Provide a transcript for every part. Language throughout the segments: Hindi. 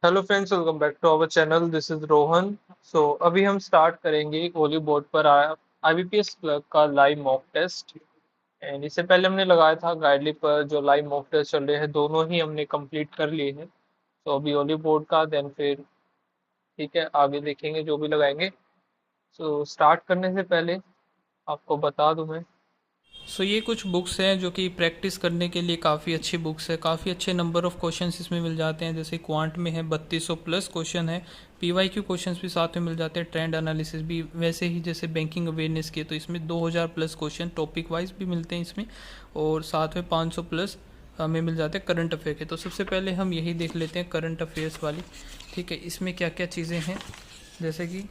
Hello friends, welcome back to our channel. This is Rohan. अभी हम स्टार्ट करेंगे ओली बोर्ड पर आईबीपीएस क्लर्क का लाइव मॉक टेस्ट। एंड इससे पहले हमने लगाया था गाइडली पर जो लाइव मॉक टेस्ट चल रहे हैं, दोनों ही हमने कंप्लीट कर लिए हैं। तो अभी ओली बोर्ड का देन फिर ठीक है, आगे देखेंगे जो भी लगाएंगे। स्टार्ट करने से पहले आपको बता दूं मैं। ये कुछ बुक्स हैं जो कि प्रैक्टिस करने के लिए काफ़ी अच्छी बुक्स है। काफ़ी अच्छे नंबर ऑफ क्वेश्चंस इसमें मिल जाते हैं। जैसे क्वांट में है 3200 प्लस क्वेश्चन है। पीवाईक्यू क्वेश्चंस भी साथ में मिल जाते हैं। ट्रेंड एनालिसिस भी वैसे ही जैसे बैंकिंग अवेयरनेस के, तो इसमें 2000 प्लस क्वेश्चन टॉपिक वाइज भी मिलते हैं इसमें। और साथ में 500 प्लस हमें मिल जाते हैं करंट अफेयर के। तो सबसे पहले हम यही देख लेते हैं करंट अफेयर्स वाली। ठीक है, इसमें क्या क्या चीज़ें हैं। जैसे कि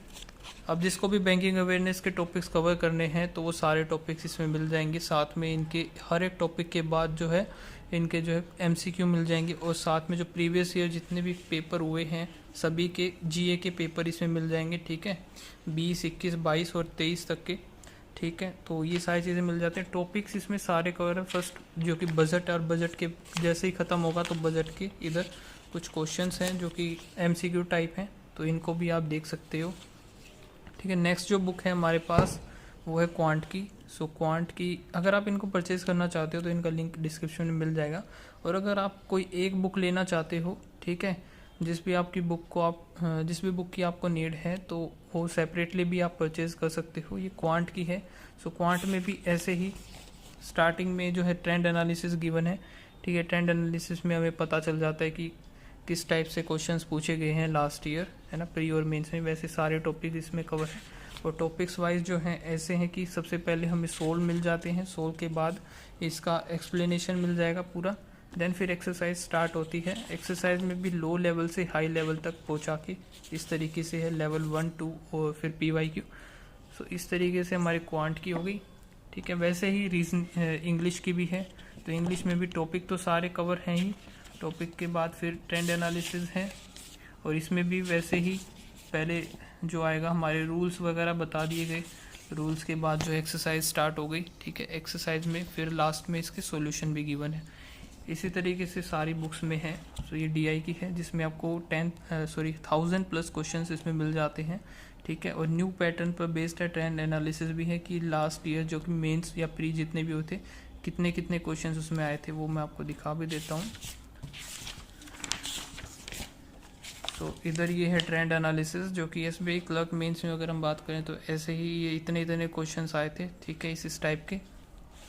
अब जिसको भी बैंकिंग अवेयरनेस के टॉपिक्स कवर करने हैं तो वो सारे टॉपिक्स इसमें मिल जाएंगे। साथ में इनके हर एक टॉपिक के बाद जो है इनके जो है एमसीक्यू मिल जाएंगे। और साथ में जो प्रीवियस ईयर जितने भी पेपर हुए हैं सभी के जीए के पेपर इसमें मिल जाएंगे। ठीक है, 20, 21, 22 और 23 तक के। ठीक है, तो ये सारी चीज़ें मिल जाते हैं। टॉपिक्स इसमें सारे कवर है। फर्स्ट जो कि बजट, और बजट के जैसे ही ख़त्म होगा तो बजट के इधर कुछ क्वेश्चंस हैं जो कि एमसीक्यू टाइप हैं, तो इनको भी आप देख सकते हो। ठीक है, नेक्स्ट जो बुक है हमारे पास वो है क्वांट की। क्वांट की अगर आप इनको परचेज़ करना चाहते हो तो इनका लिंक डिस्क्रिप्शन में मिल जाएगा। और अगर आप कोई एक बुक लेना चाहते हो, ठीक है, जिस भी बुक की आपको नीड है तो वो सेपरेटली भी आप परचेज़ कर सकते हो। ये क्वांट की है। क्वांट में भी ऐसे ही स्टार्टिंग में जो है ट्रेंड एनालिसिस गिवन है। ठीक है, ट्रेंड एनालिसिस में हमें पता चल जाता है कि किस टाइप से क्वेश्चंस पूछे गए हैं लास्ट ईयर, है ना, प्री और मेंस में। वैसे सारे टॉपिक इसमें कवर हैं। और टॉपिक्स वाइज जो हैं ऐसे हैं कि सबसे पहले हमें सोल मिल जाते हैं। सोल के बाद इसका एक्सप्लेनेशन मिल जाएगा पूरा। देन फिर एक्सरसाइज स्टार्ट होती है। एक्सरसाइज में भी लो लेवल से हाई लेवल तक पहुंचा के इस तरीके से है, लेवल 1, 2 और फिर पीवाईक्यू। इस तरीके से हमारी क्वांट की हो गई। ठीक है, वैसे ही रीजन इंग्लिश की भी है। तो इंग्लिश में भी टॉपिक तो सारे कवर हैं ही। टॉपिक के बाद फिर ट्रेंड एनालिसिस है। और इसमें भी वैसे ही पहले जो आएगा हमारे रूल्स वगैरह बता दिए गए। रूल्स के बाद जो एक्सरसाइज स्टार्ट हो गई। ठीक है, एक्सरसाइज में फिर लास्ट में इसके सॉल्यूशन भी गिवन है। इसी तरीके से सारी बुक्स में है। ये डीआई की है जिसमें आपको 1000 प्लस क्वेश्चंस इसमें मिल जाते हैं। ठीक है, और न्यू पैटर्न पर बेस्ड है। ट्रेंड एनालिसिस भी है कि लास्ट ईयर जो कि मेंस या प्री जितने भी होते कितने कितने क्वेश्चंस उसमें आए थे, वो मैं आपको दिखा भी देता हूँ। इधर ये है ट्रेंड एनालिसिस जो कि एसबीआई क्लर्क मेंस में अगर हम बात करें तो ऐसे ही ये इतने इतने क्वेश्चंस आए थे। ठीक है, इस टाइप के।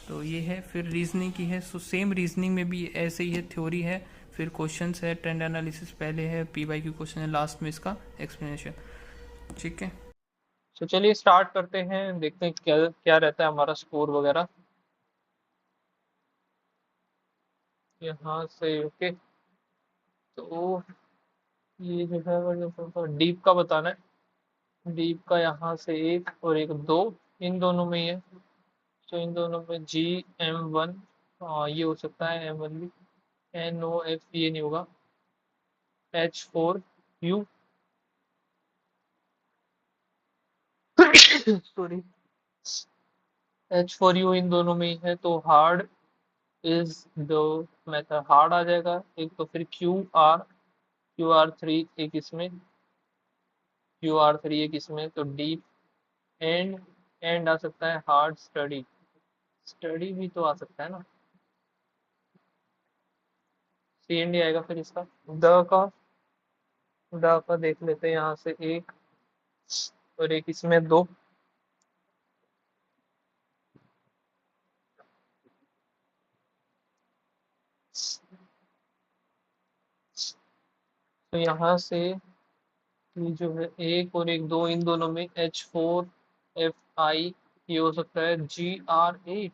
तो ये है। फिर रीजनिंग की है। सेम रीजनिंग में भी ऐसे ही है, थ्योरी है, फिर क्वेश्चंस है, ट्रेंड एनालिसिस पहले है, पीवाईक्यू क्वेश्चन है, लास्ट में इसका एक्सप्लेनेशन। ठीक है। चलिए स्टार्ट करते हैं, देखते हैं क्या क्या रहता है हमारा स्कोर वगैरह यहाँ से। ओके, तो ये जो है डीप का बताना है। डीप का यहाँ से एक और एक दो, इन दोनों में ही है। तो इन दोनों में GM1, ये हो सकता है M1 भी। NOF ये नहीं होगा। H4U, सॉरी, H4U इन दोनों में ही है। तो hard is the method, hard आ जाएगा एक। तो फिर QR3 एक इसमें, QR3 एक इसमें। तो डीप एंड एंड आ सकता है हार्ड स्टडी। स्टडी भी तो आ सकता है ना। CND आएगा फिर इसका। का द का देख लेते हैं यहाँ से एक और एक इसमें दो। तो यहाँ से ये जो है एक और एक दो, इन दोनों में H4FI, ये हो सकता है GR8।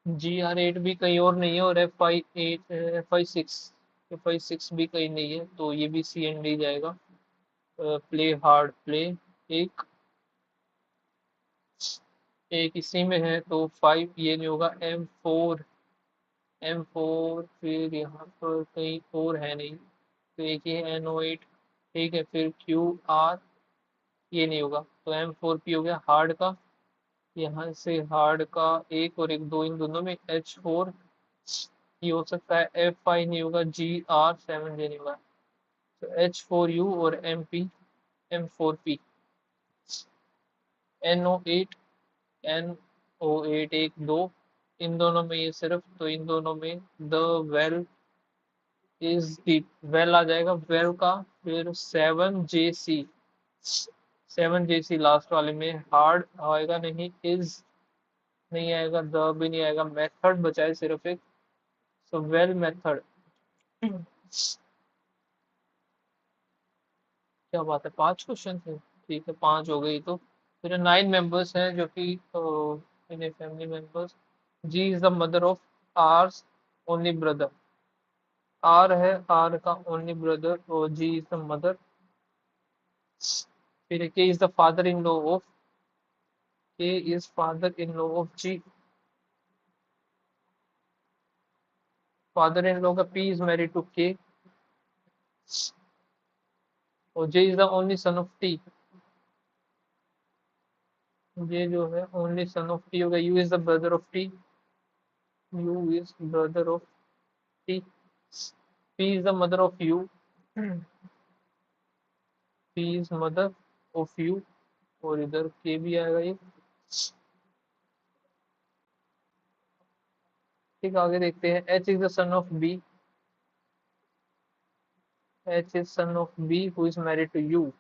GR8 भी कहीं और नहीं है, और FI6 भी कहीं नहीं है। तो ये भी CND जाएगा। प्ले हार्ड प्ले एक एक इसी में है। तो 5 ये नहीं होगा। M4 फिर यहाँ पर कहीं और है नहीं। तो एक ही है NO8। ठीक है, फिर QR ये नहीं होगा। तो M4P हो गया हार्ड का। यहाँ से हार्ड का एक और एक दो, इन दोनों में H4 ये हो सकता है F5 नहीं होगा, GR7 जे नहीं होगा, तो H4U और M4P, NO8, NO8 एक दो, इन दोनों में ये सिर्फ, तो इन दोनों में the well is deep, well आ जाएगा वेल का, फिर 7JC, 7JC लास्ट वाले में हार्ड आएगा नहीं, इज नहीं आएगा, द भी नहीं आएगा, मेथड बचा है सिर्फ एक, सो वेल मेथड। क्या बात है, 5 क्वेश्चन थे, ठीक है 5 हो गई, तो फिर 9 मेंबर्स हैं जो कि इन family members, G is the mother of R's only brother, R है, आर का ओनली ब्रदर, और जी इज द मदर, फिर K is the father in law of, K is father in law of G, father in law का P is married to K, और J is the only son of T, ये जो है ओनली सन ऑफ टी होगा, U is the brother of T, you is brother of T, P is the mother of you, P is mother of you, और इधर के भी आएगा ये, ठीक आगे देखते हैं, H is the son of B, H is son of B who is married to you,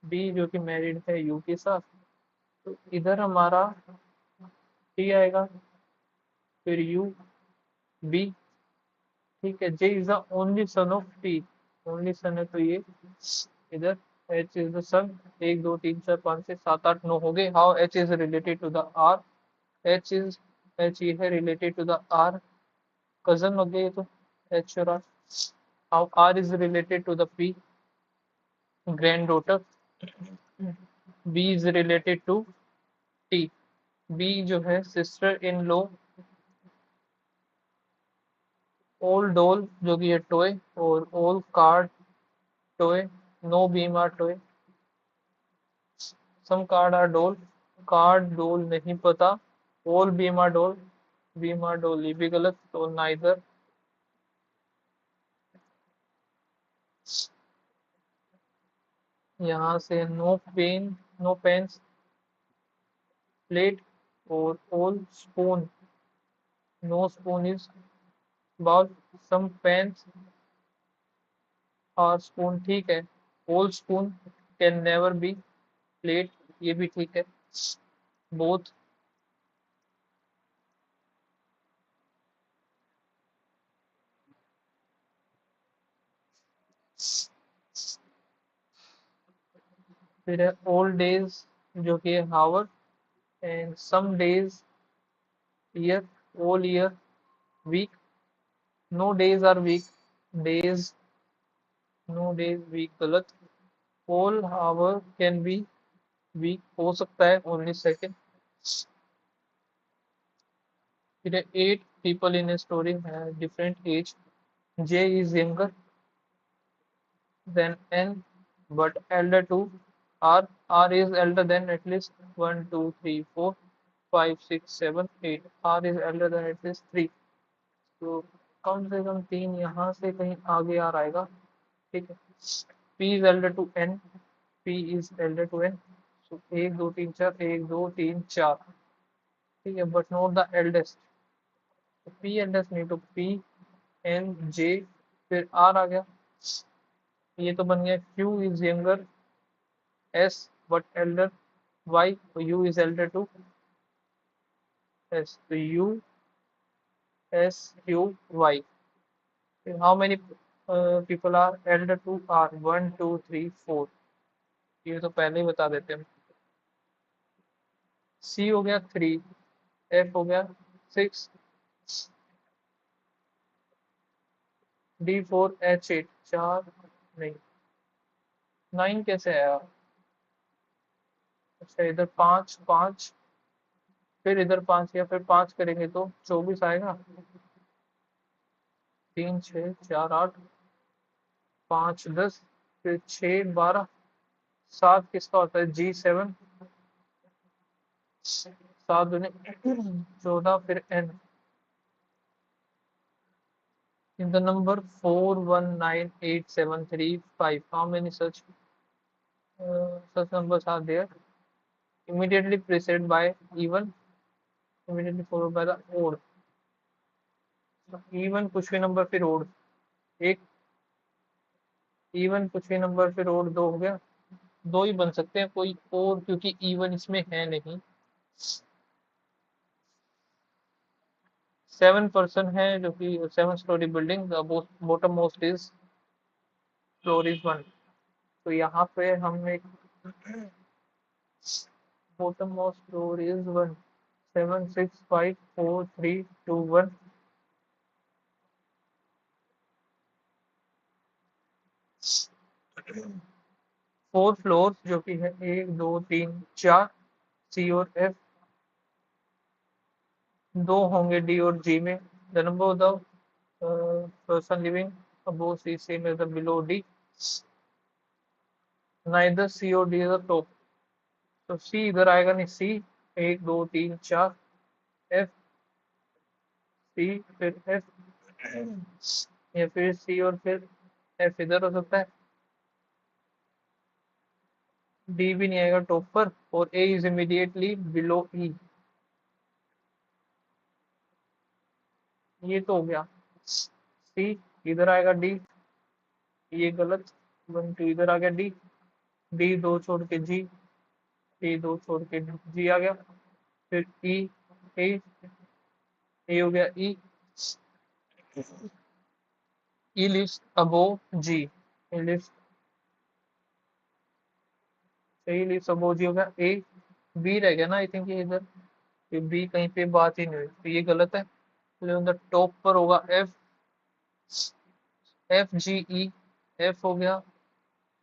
B जो कि मैरिड है यू के साथ, तो इधर हमारा टी आएगा, फिर यू, बी, ठीक है, J is the only son of T, only son है तो ये इधर, एच इज द सन, 1 2 3 4 5 6 7 8 9 हो गए, how H is related to the R, H is, H ये है related to the R, cousin हो गए ये तो, एच और R, how R is related to the P, granddaughter, B is related to T, B जो है सिस्टर इन लॉ, ओल डोल जो कि है टोय, और all card toy, no beam are toy, some card are doll, card doll नहीं पता, all beam are doll, beam are doll ये भी गलत, तो नाइदर, यहाँ से no pen, no pens plate, और all spoon, no spoon is bowl, some pens और स्पून, ठीक है, all spoon can never be plate, ये भी ठीक है, बोथ, फिर है ओल्ड डेज जो कि है hour, and some days year, all year, week, no days are week, days, no days week गलत, all hour can be weak, हो सकता है ओनली सेकेंड, फिर 8 पीपल इन ए स्टोरी है different age, J is younger than N but elder to R, R is elder than at least 1 2 3 4 5 6 7 8, R is elder than at least 3, तो कम से कम 3 यहाँ से कहीं आगे आ आएगा, ठीक है, P is elder to N, P is elder to N, so 1 2 3 4 1 2 3 4, ठीक है, but not the eldest, P eldest नहीं, तो P N J, फिर R आ गया, ये तो बन गया Q is younger S but elder Y, तो U is elder to S, तो U S Q Y, how many people are elder to R, 1 2 3 4, ये तो पहले ही बता देते हैं, C हो गया 3, F हो गया 6, D4 H8 4, नहीं 9 कैसे आया, अच्छा इधर 5 5, फिर इधर 5 या फिर 5 करेंगे तो 24 आएगा, 3 6 4 8, 5 10, फिर 6 12, 7 किसका होता है, G7, 7 दूनी 14, फिर n in the number 4198735. How many such numbers are there? Immediately preceded by even, immediately followed by the odd. Even कुछ भी नंबर फिर ओड एक, इवन कुछ भी नंबर फिर ओड दो हो गया। दो ही बन सकते हैं कोई और, क्योंकि इवन इसमें है नहीं। 7 पर्सन है जो कि 7 story building, bottom most is floor is 1। तो यहाँ पे हम एक bottom most floor is 1, 7654321। 4 floor जो कि है 1 2 3 4 सी और एफ, दो होंगे डी और जी में। The number of the person living above C same as the below D, neither C और डी इज द टॉप। तो सी इधर आएगा नहीं, सी 1 2 3 4, एफ सी फिर एफ, या फिर सी और फिर एफ इधर हो सकता है। डी भी नहीं आएगा टॉप पर, और ए इज इमीडिएटली बिलो ई। ये तो हो गया। सी इधर आएगा डी, ये गलत। 1 2 इधर आ गया डी, डी दो छोड़ के जी, डी दो छोड़ के जी आ गया। फिर ई, ए, ए हो गया ई, ई लिव्स अबोव जी, ई लिव्स, ए लिव्स अबोव जी हो गया। ए, बी रह गया ना आई थिंक, ये इधर, ये बी कहीं पे बात ही नहीं हुई, तो ये गलत है। तो टॉप पर होगा एफ, एफ जी ई, एफ हो गया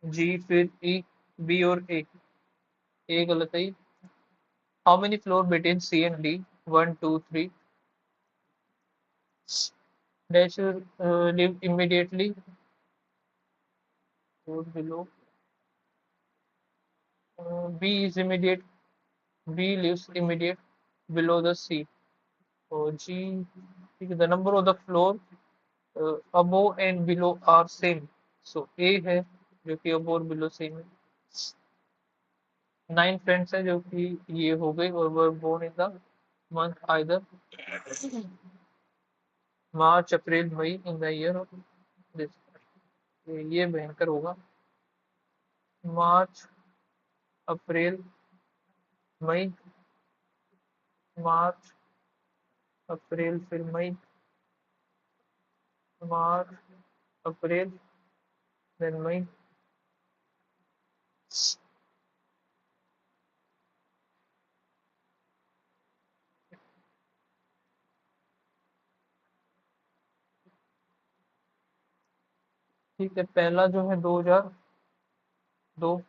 जी फिर ई, बी और ए गलत है। How many floor between C and D? 1 2 3। Dash live immediately below, B is immediate, B lives immediate below the C. और जी, ठीक है। The number of the floor above and below are same, so A है जो कि अबोव और बिलो सेम है। 9 फ्रेंड्स है जो कि ये हो गई, और were born in the month either March April May in the year of this. ये भयंकर होगा। मार्च अप्रैल मई, मार्च अप्रैल फिर मई, मार्च अप्रैल देन मई। ठीक है, पहला जो है 2002,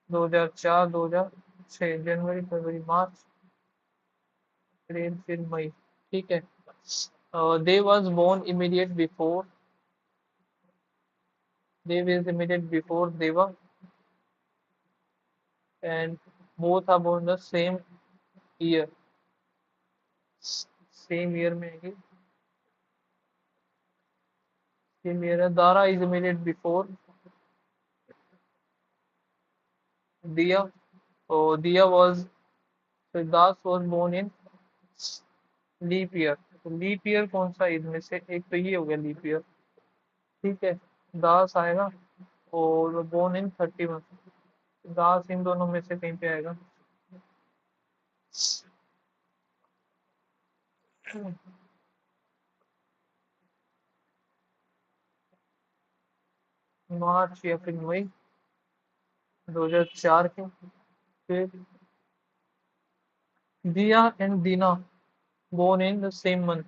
2004, 2006, जनवरी फरवरी मार्च अप्रैल फिर मई। ठीक है। They was born immediate before, Dev is immediate before Deva, and both are born the same year, same year में है। सेम ईयर है। Dara is immediate before Diya, और Diya was, Das was born in leap year. तो लीप ईयर कौन सा इनमें से एक, तो ये हो गया लीप ईयर। ठीक है, दास आएगा, और बोर्न इन 31, दास इन दोनों में से कहीं पे आएगा। मार्च या फिर मई 2004 के। फिर Diya and Dina born in the same month,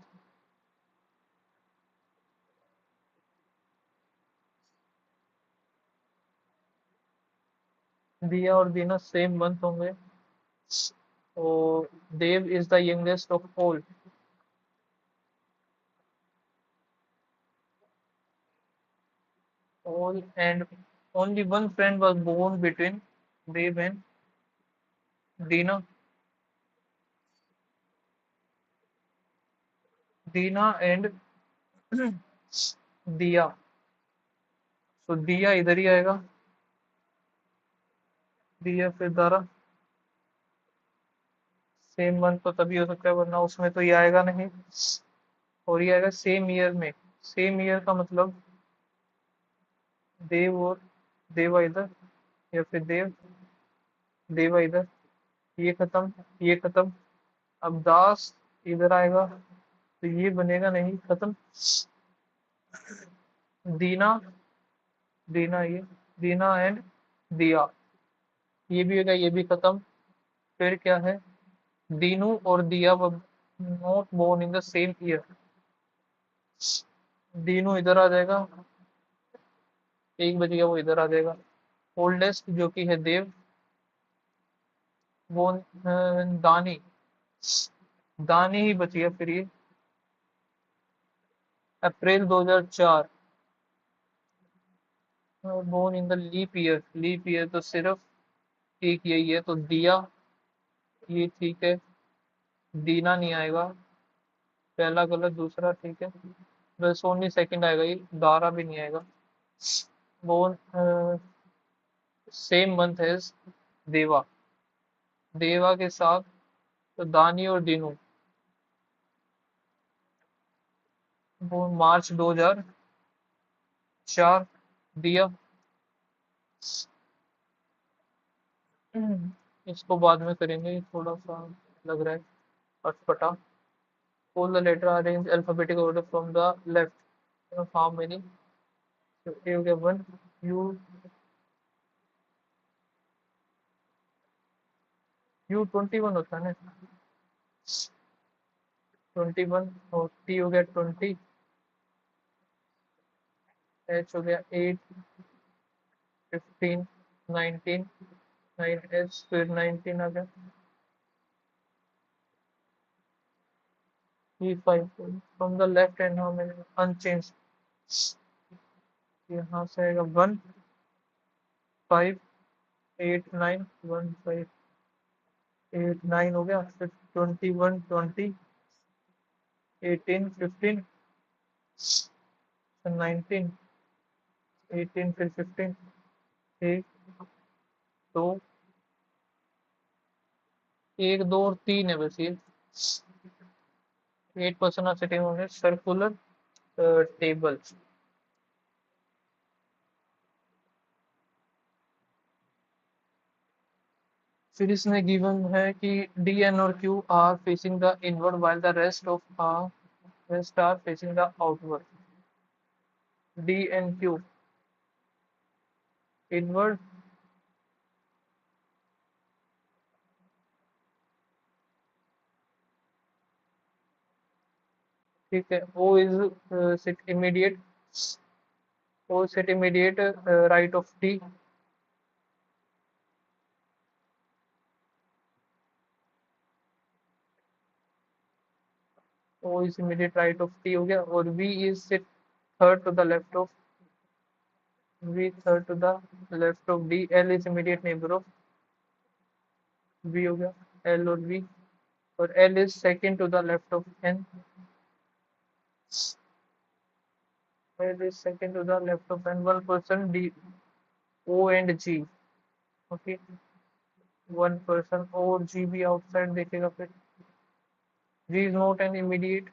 Diya और दीना सेम मंथ होंगे। और Dev is the youngest of all and only one friend was born between Dev and Dina, Dina and दिया। तो दिया इधर ही आएगा, दिया फिर दारा। सेम मंथ तो तभी हो सकता है, वरना उसमें तो ये आएगा नहीं। और ये आएगा सेम ईयर में। सेम ईयर का मतलब देव और देवा इधर, या फिर देव देवा इधर। ये खत्म, ये खत्म। अब दास इधर आएगा, तो ये बनेगा नहीं, खत्म। दीना, दीना ये, दीना एंड दिया, ये भी होगा, ये भी खत्म। फिर क्या है, दीनू और Diya not born in the same year. Dinu इधर आ जाएगा, एक बज गया, वो इधर आ जाएगा। ओल्डेस्ट जो कि है देव, वो दानी, दानी ही बच गया फिर ये। April 2004, born in the leap year. Leap year तो सिर्फ एक यही है, तो दिया ये ठीक है। दीना नहीं आएगा, पहला गलत, दूसरा ठीक है। बस ओनली सेकंड आएगा, ये दारा भी नहीं आएगा। बोर्न सेम मंथ है देवा, देवा के साथ, तो दानी और दीनू। वो मार्च 2004, दिया। इसको बाद में करेंगे, थोड़ा सा लग रहा है अटपटा। All the letter are arranged alphabetical order from the left of how many? So A हो गया 1, U 21 होता है ना, 21। और T हो गया 20, H हो गया 8, 15, 19, 9H फिर 19 आ गया, E5 from the left hand how many unchanged। यहाँ से आएगा 1, 5, 8, 9, 1, 5, 8, 9 हो गया, फिर 21, 20, 18, 15, 19, 18 फिर 15, 1, 2, 1, 2 और 3 है बस ये। 8% ऑफ सिटिंग होंगे सर्कुलर टेबल। फिर इसने गिवन है कि डी एन और Q are facing the inward while the rest are facing the outward. D N Q inward, ठीक है। O is sit immediate, O sit immediate right of T. O is immediate right of T हो गया। और V is sit third to the left of, V third to the left of D. L is immediate neighbour of V हो गया, एल और वी। और L is second to the left of N, L is second to the left of N. One person D, O and G, okay. One person और जी भी आउटसाइड देखेगा फिर। G is not an immediate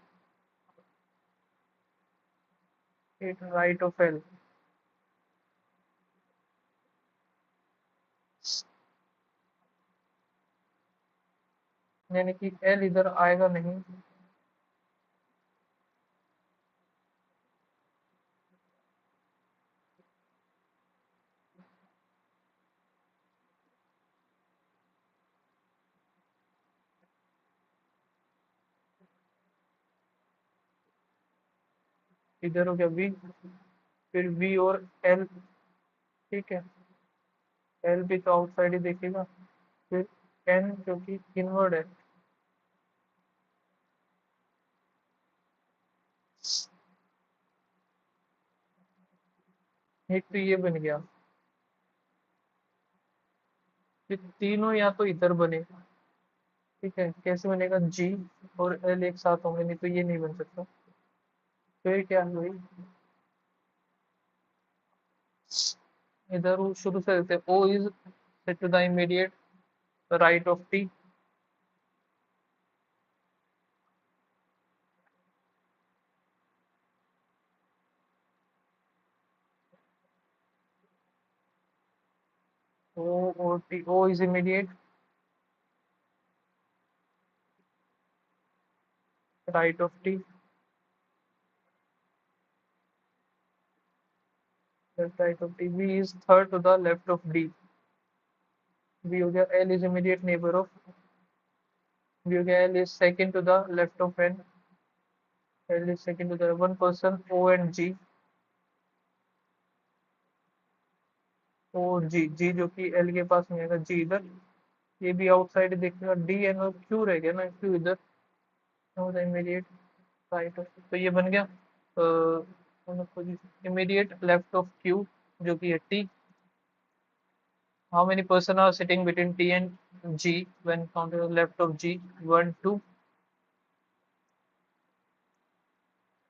it right of L. यानी कि एल इधर आएगा नहीं। इधर हो गया वी, फिर वी और एल, ठीक है। एल भी तो आउटसाइड ही देखेगा। फिर एन जो कि इनवर्ड है, एक तो ये बन गया। फिर तीनों या तो इधर बने, ठीक है, कैसे बनेगा? जी और एल एक साथ होंगे, नहीं तो ये नहीं बन सकता। फिर क्या है भाई, इधर वो शुरू से देते हैं, O is set to the immediate right of T. O और T, O is immediate right of T, left right of T. V is third to the left of D. V हो गया, L is immediate neighbour of, V हो गया, L is second to the left of N, L is second to the one person O and G. O G, G जो कि एल के पास नहीं आएगा, जी इधर, ये भी आउटसाइड देखेगा, डी एन और क्यू रह गया ना, क्यू इधर, इमीडिएट राइट ऑफ, तो ये बन गया इमीडिएट लेफ्ट ऑफ क्यू जो कि है T. How many person are sitting between T and G when counted left of G? One two,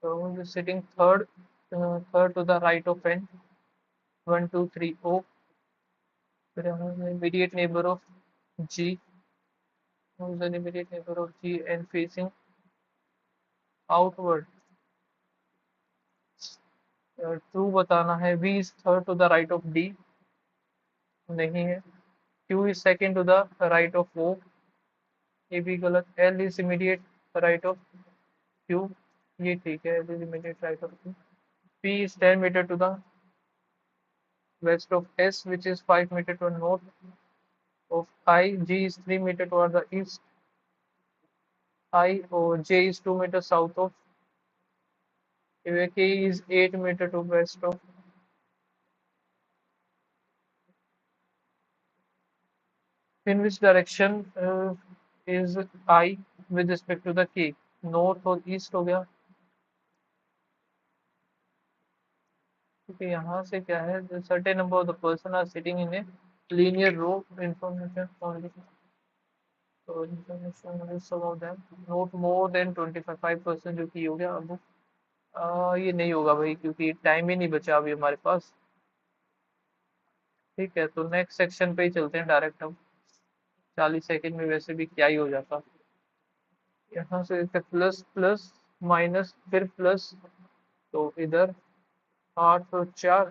so sitting third, third to the right of n, one two three o, फिर immediate neighbor of g, who is an immediate neighbor of g and facing outward, true बताना है। v is third to the right of d, नहीं है। q is second to the right of o, ये भी गलत। l is immediate right of q, ये ठीक है, l is immediate right of q। p is 10 meter to the west of s, which is 5 meter to the north of I, G is 3 meter toward the east, I or J is 2 meters south of, K is 8 meter to west of, in which direction is I with respect to the K? North और ईस्ट हो गया। क्योंकि यहाँ से क्या है, certain number of the person are sitting in a linear row, information information some of them not more than 25%, जो कि हो गया। अब ये नहीं होगा भाई, क्योंकि टाइम ही नहीं बचा अभी हमारे पास। ठीक है, तो नेक्स्ट सेक्शन पे ही चलते हैं डायरेक्ट हम। 40 सेकंड में वैसे भी क्या ही हो जाता। यहाँ से प्लस प्लस माइनस फिर प्लस, तो इधर 8 और 4,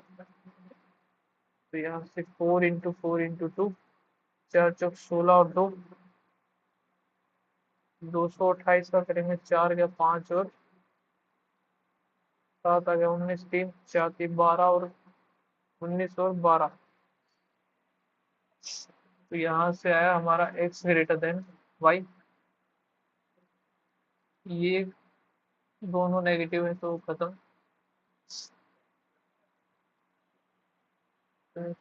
तो यहाँ से 4 इंटू 4 इंटू 2, 4 चौक 16 और 2, 228 का करेंगे। 4 गया 5 और 7 आ गया 19, 3 4 12 और 19 और 12, तो यहाँ से आया हमारा x ग्रेटर देन y। ये दोनों नेगेटिव है तो खत्म।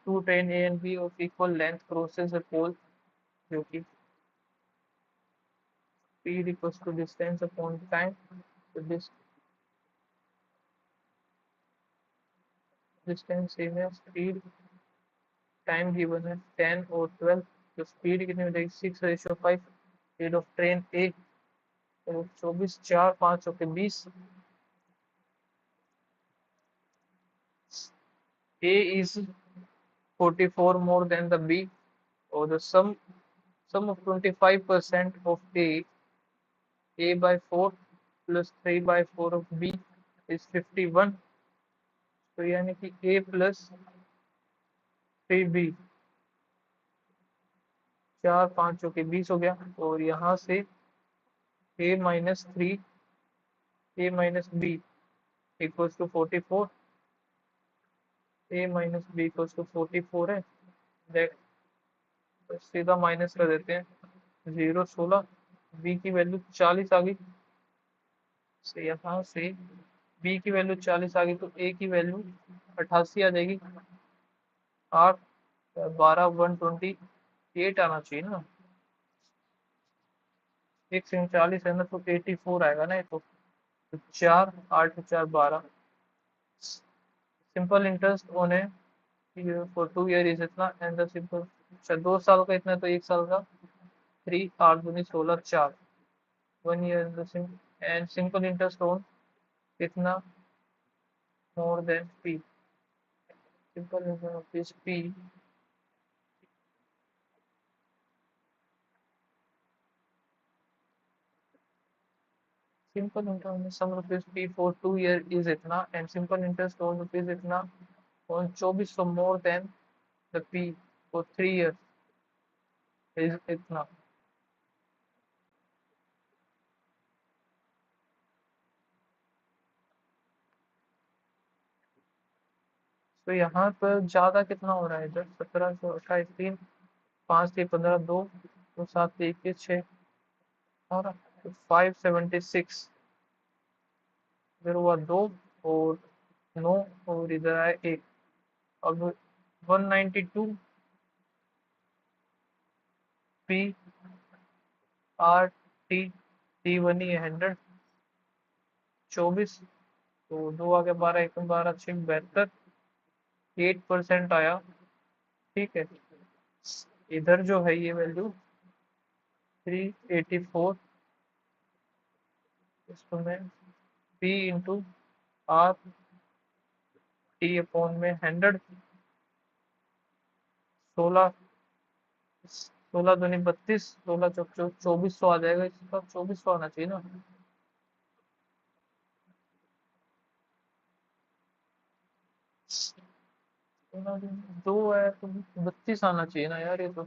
2 train A and B of equal length crosses the pole, जो कि speed equals to distance upon time, तो डिस्टेंस सेम है, स्पीड टाइम गिवन है 10 और 12, तो स्पीड कितनी हो जाएगी 6:5, स्पीड ऑफ ट्रेन ए, तो 24, 4 5 के 20। ए is 44 more than the b, or the sum of 25% of a by 4 plus 3 by 4 of b is 51, तो यानी कि a plus 3b, 4 5 के 20 हो गया। और यहाँ से a minus 3 a minus b equals to 44, a minus b equals to 44 है। देख, तो सीधा माइनस कर देते हैं, 0 16, b की वैल्यू 40 आ गई, से यहाँ से b की वैल्यू 40 आ गई, तो a की वैल्यू 88 आ जाएगी। 8 12 128 आना चाहिए ना, 140 है ना, तो 84 आएगा ना ये तो। 4 8 4 12, सिंपल इंटरेस्ट ऑन है फॉर 2 ईयर इज इतना, एंड द सिंपल, अच्छा 2 साल का इतना, तो 1 साल का 3 8 दूनी 16 4 1 year and simple interest on कितना more than P simple interest rupees P simple interest sum rupees P for 2 year is इतना and simple interest on rupees इतना ऑन 2400 more than the P for 3 year is इतना। तो यहाँ पर ज्यादा कितना हो रहा है इधर 1728 3 5 3 15 2 तो 7 1 के 6 और 576 इधर हुआ 2 और 9 और इधर आया 1 अब 192 पी आर टी टी बनी है 100 24 तो 2 आगे 12 1 12 6 72 8% आया। ठीक है इधर जो है ये वैल्यू 384 इसको मैं P into R T upon में 100 16 16 दूनी 32 16 चौक 2400 आ जाएगा इसका 2400 आना चाहिए ना। दो है तो 32 आना चाहिए ना यार ये तो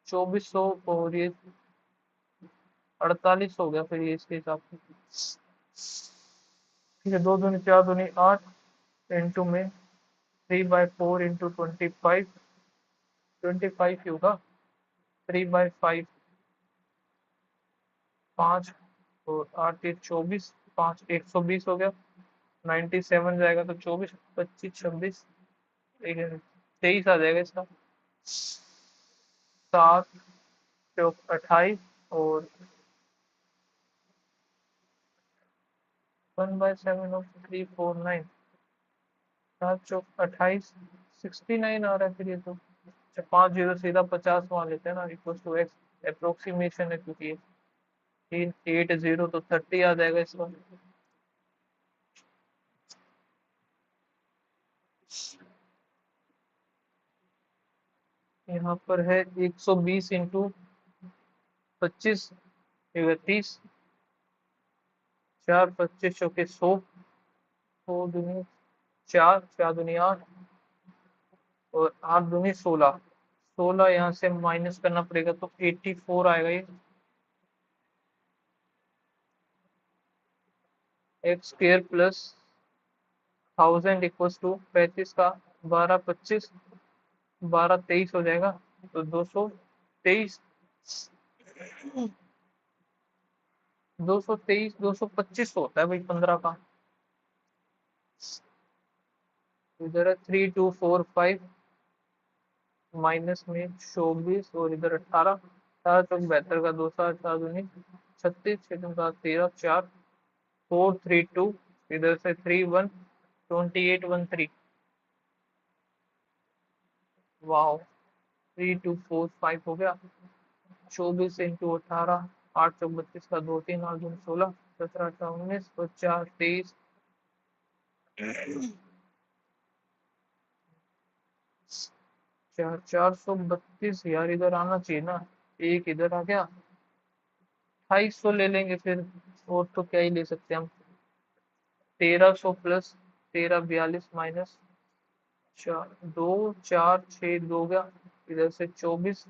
2400 और ये 48 हो गया फिर ये इसके हिसाब से। ठीक है 2 दूनी 4 दूनी 8 इंटू में 3/4 इंटू 25 25 ही होगा 3/5 5 और 8 1 24 5 120 हो गया 97 जाएगा तो 24 25 26 ठीक है 23 आ जाएगा इसका 7 चौक 28 और 1/7 ऑफ 349 7 चौक 28 69 आ रहा है फिर ये तो 5 जीरो सीधा 50 मान लेते हैं ना इक्वल टू एक्स अप्रोक्सीमेशन है क्योंकि 380 तो 30 आ जाएगा इसका। यहाँ पर है 120 इंटू 25 31 4 25 चौके 100 सौ दूनी 4 4 दूनी 8 और 8 दूनी 16 16 यहाँ से माइनस करना पड़ेगा तो 84 आएगा ये x square plus 1000 equals to 35 का 12 25 12 23 हो जाएगा तो 223 223 225 होता है भाई 15 का इधर है 3245 माइनस में 24 और इधर 18 4 चौक 72 का 2 4 दूनी 36 6 का 13 4 432 इधर से 31 2813 वाओ 3245 हो गया 24 इंटू 18 8 चौक 32 का 2 3 8 दूनी 16 17 18 19 और 4 23 432 यार इधर आना चाहिए ना एक इधर आ गया 2800 ले लेंगे फिर और तो क्या ही ले सकते हैं हम 1300 प्लस 1342 माइनस 2 4 6 2 गया इधर से 24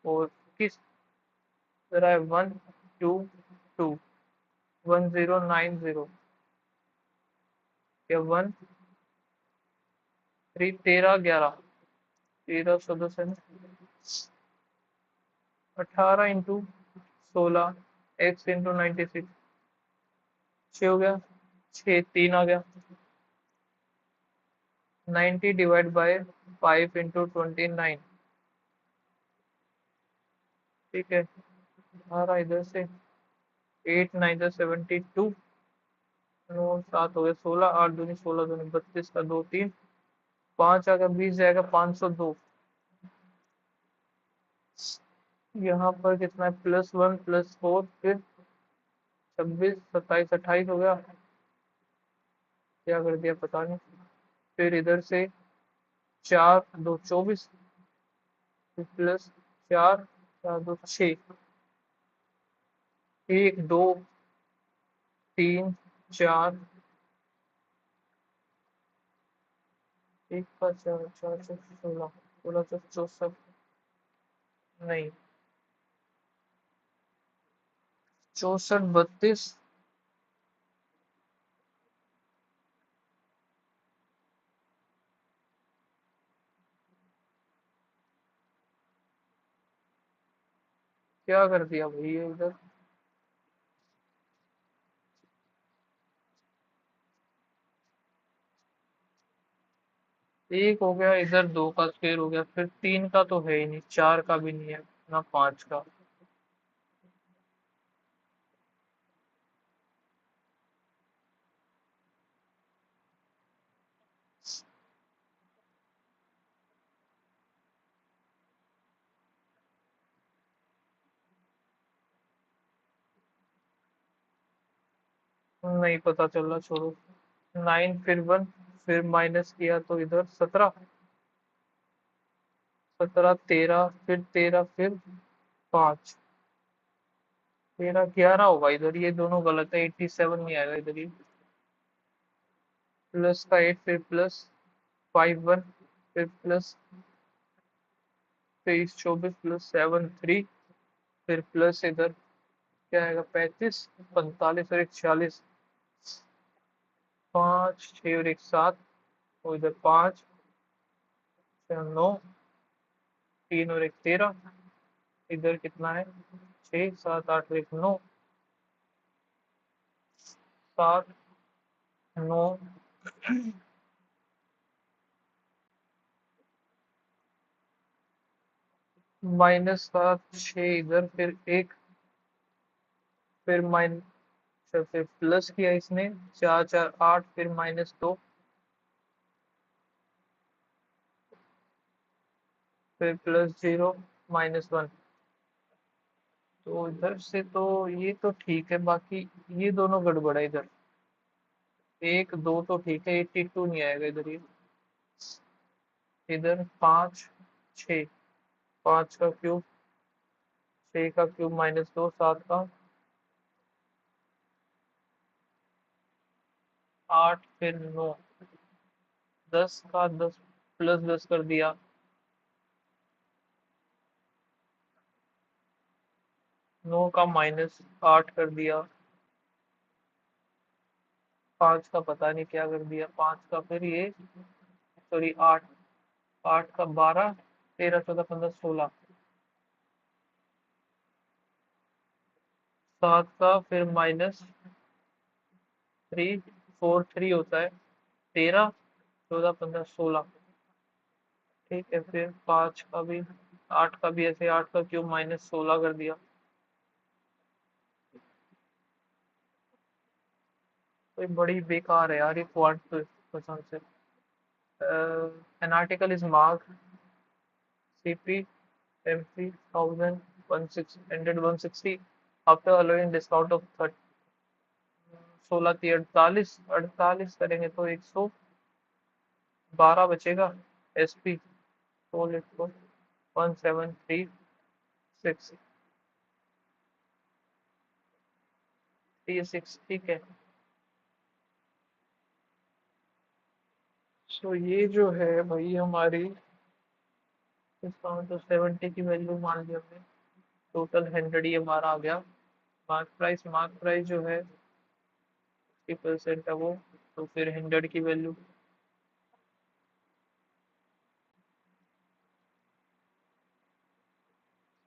और किस तरह है 1 2 2 1090 या 1 3 13 11 13 सदस्य 18 इंटू 16 एक्स इंटू 96 6 हो गया 6 3 आ गया 90 डिवाइड बाय 5 इंटू 29 ठीक है आ रहा इधर से 8 9 72 नौ सात हो गया 16, 8 दूनी 16 दूनी 32 का 2 3, 5 आ गया 20 जाएगा 502। यहाँ पर कितना है, +1 +4 फिर 26 27 28 हो गया। क्या कर दिया पता नहीं। फिर इधर से 4 2 24, फिर +4 4 2 6, 1 2 3 4, एक का 4 4 4 16, 16 4 64, नहीं 64 32। क्या कर दिया भैया इधर। एक हो गया इधर, 2 का स्क्वायर हो गया, फिर 3 का तो है ही नहीं, 4 का भी नहीं है, ना 5 का। नहीं पता चल रहा, छोड़ो। 9 फिर 1, फिर माइनस किया तो इधर 17, 17 13, फिर 13, फिर 5, 13 11 होगा इधर, ये दोनों गलत है, 87 नहीं आएगा इधर ये। प्लस का 8, फिर +5 1, फिर +23 24, +7 3, फिर प्लस इधर क्या आएगा, 35 45 और एक 46, 5 6 और एक 7, और इधर 5 6 9, 3 और एक 13, इधर कितना है, 6 7 8 और एक 9, 7 9, -7 6 इधर, फिर एक, फिर फिर प्लस किया इसने, 4 4 8, फिर -2, फिर +0 -1। तो इधर से तो ये तो ठीक है, बाकी ये दोनों गड़बड़ है इधर। 1 2 तो ठीक है, 82 नहीं आएगा इधर ये। इधर 5 6, 5 का क्यूब, 6 का क्यूब -2, 7 का 8, फिर 9, 10 का 10, +10 कर दिया, 9 का -8 कर दिया, 5 का पता नहीं क्या कर दिया, 5 का फिर ये, सॉरी 8, 8 का 12 13 14 15 16, 7 का फिर -3 4 3 होता है, 13 14 15 16। ठीक है, फिर 5 का भी, 8 का भी ऐसे, 8 का क्यूब -16 कर दिया। तो ये बड़ी बेकार है यार ये क्वांट तो, कसम से। An article is mark CP MP 1000 160 after allowing discount of 16 48, 48 करेंगे तो 112 बचेगा। SP तो लिखो 1736 ठीक है। सो ये जो है भाई हमारी, इसका मतलब 70 की वैल्यू मान ली हमने, टोटल 100 ही हमारा आ गया। मार्क प्राइस जो है 50% है वो, तो फिर 100 की वैल्यू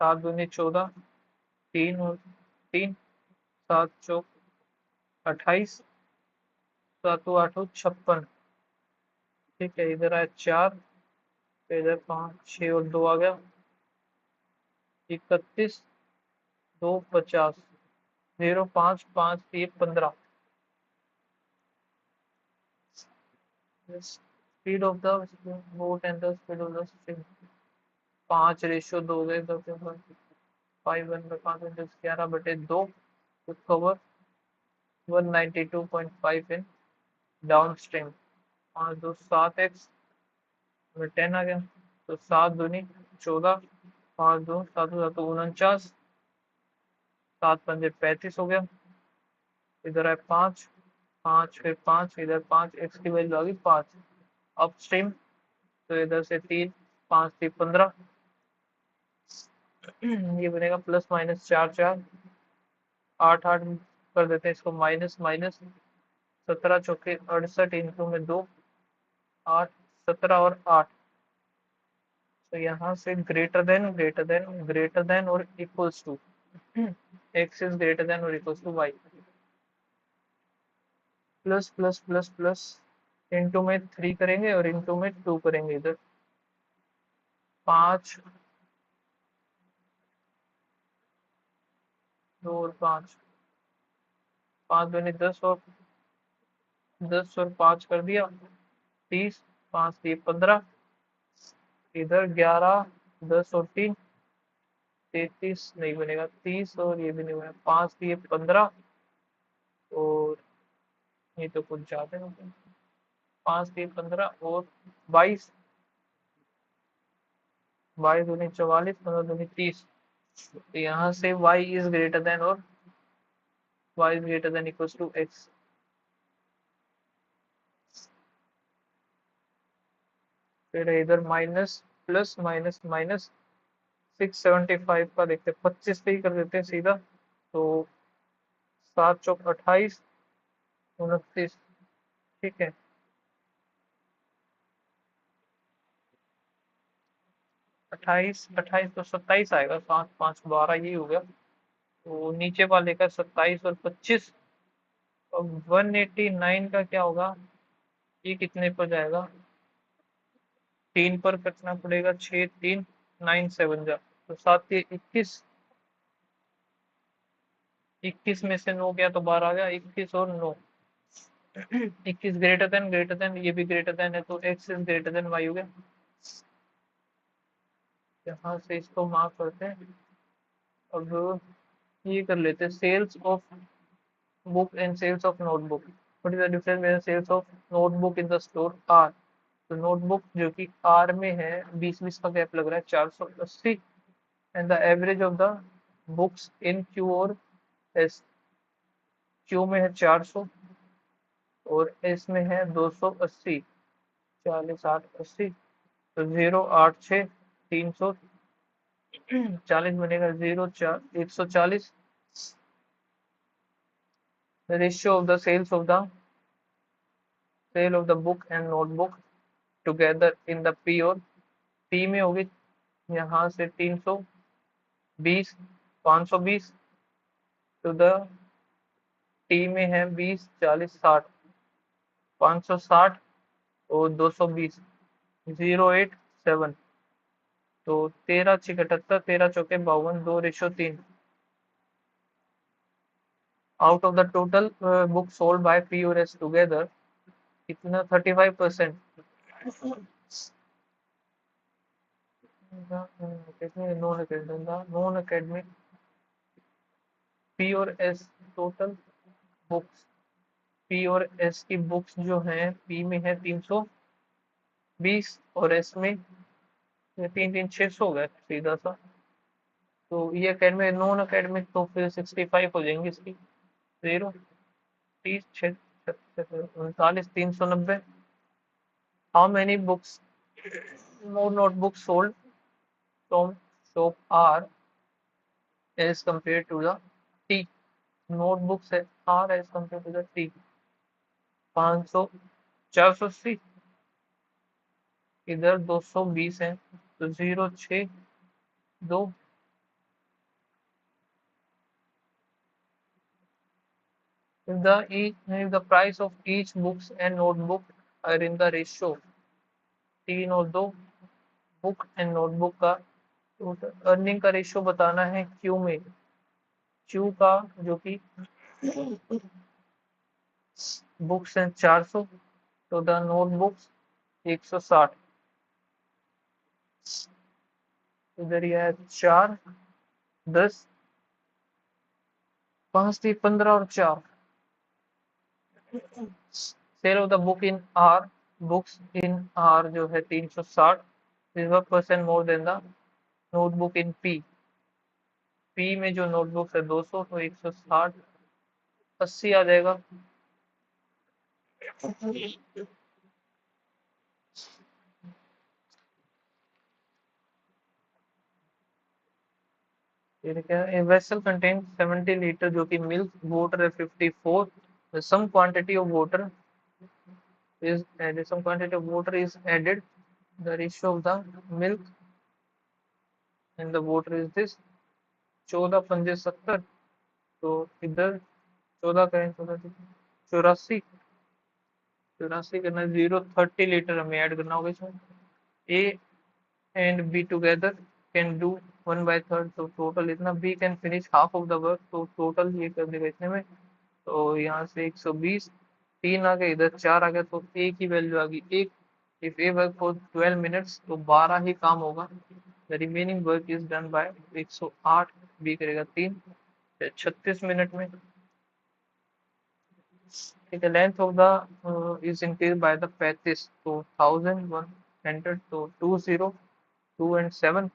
7 दूनी 14, 3 और 3, 7 चौक 28, 7 8 56। ठीक है, इधर आया 4, फिर इधर 5 6 और 2 आ गया, 31 2 50, 0 5 5 3 15। Speed of the boat and the speed of the stream 5:2 गए तो 5 11 to cover 192.5 in downstream. 5 2 7 x में 10 आ गया, तो 7 दूनी 14, 5 2 7 7 49, 7 5 35 हो गया। इधर है 5, 5 फिर 5, इधर 5, एक्स की वैल्यू आ गई 5 अपस्ट्रीम, तो इधर से 3, 5 3 15, ये बनेगा प्लस माइनस 4 4, 8 8 कर देते हैं इसको, माइनस माइनस 17 चौके 68 इंटू में 2, 8 17 और 8, तो यहाँ से ग्रेटर देन और equals to X is greater than और equals to Y, plus plus plus plus into में 3 करेंगे और इंटू में 2 करेंगे, इधर 5 2 और 5, 5 दूनी 10 और 5 कर दिया 30, 5 3 15, इधर 11 10 और 3 33 नहीं बनेगा 30, और ये भी नहीं बनेगा 5 3 15, और ये तो कुछ ज्यादा हो गया 5 3 15 और 22, 22 दूनी 44, 15 दूनी 30, तो यहाँ से y इज ग्रेटर देन और y is greater than equals to x। फिर इधर माइनस प्लस माइनस माइनस 675 का देखते 25 पे ही कर देते हैं सीधा, तो 7 चौक 28 29, ठीक है 28 28 तो 27 आएगा, 7 5 12 यही हो गया, तो नीचे वाले का 27 और 25, और 189 का क्या होगा, ये कितने पर जाएगा, 3 पर कटना पड़ेगा, 6 3 9 7 जा, तो 7 ये 21, 21 में से 9 गया तो 12 आ गया, 21 और 9 21 ग्रेटर देन ये भी ग्रेटर देन है, तो x is greater than y हो गया। यहाँ से इसको मार्क करते हैं। अब ये कर लेते हैं, sales of book and sales of notebook, what is the difference between sales of notebook in the store R, तो नोटबुक जो कि आर में है 20 का गैप लग रहा है 480, and the average of the books in Q और एस, क्यू में है 400 और एस में है 280, 40 8 80, तो 0 8 6 340 बनेगा, 140, the ratio of the sale of the book and notebook together in the P और P में होगी यहाँ से 320 520, तो द टी में है 20 40 60 560 और 220, 087, तो 13 6 78, 13 चौके 52, 2:3, out of the total book sold by P और एस टुगेदर कितना 35%, नॉन एकेडमिक पी और एस टोटल बुक्स, पी और एस की बुक्स जो हैं, पी में है 320 और एस में 3 3 600 हो गया सीधा सा, तो ये अकेडमिक नॉन अकेडमिक तो फिर 65 हो जाएंगे इसकी, 0 30 39 390, how many books more notebooks sold from shop R as compared to the T, notebooks है R as compared to the T, 500 480, इधर 220 है, तो 062, if the price of each books and notebook are in the ratio 3 और 2, बुक एंड नोटबुक का अर्निंग का रेशियो बताना है क्यू में, क्यू का जो कि बुक्स हैं 400, तो द नोटबुक्स 160, इधर ये है 4, 10, 5 थी 15 और 4। Sale of the books in R जो है 360 is 1% more than the notebook in P. P में जो नोटबुक है 200, तो 160 80 आ जाएगा। फिर क्या है, a vessel contains 70 लीटर जो कि मिल्क, वाटर है 54, some quantity of water is added, some quantity of water is added, the ratio of the milk and the water is this, 14 पंजे 70, तो इधर 14 करें, 14 84, 84 करना 0 30 लीटर हमें ऐड करना होगा इसमें। A and B together can do 1/3, तो टोटल इतना, B can finish half of the work, तो टोटल ये कर देगा इतने में। तो यहाँ से 120, 3 आ गए, इधर 4 आ गया, तो ए की वैल्यू आ गई 1। If A work for 12 minutes, तो 12 ही काम होगा। The remaining work is done by 108, B करेगा 3, 36 मिनट में। ठीक है, length of the is increase by the 35, तो 1100, तो 20, 2 and 7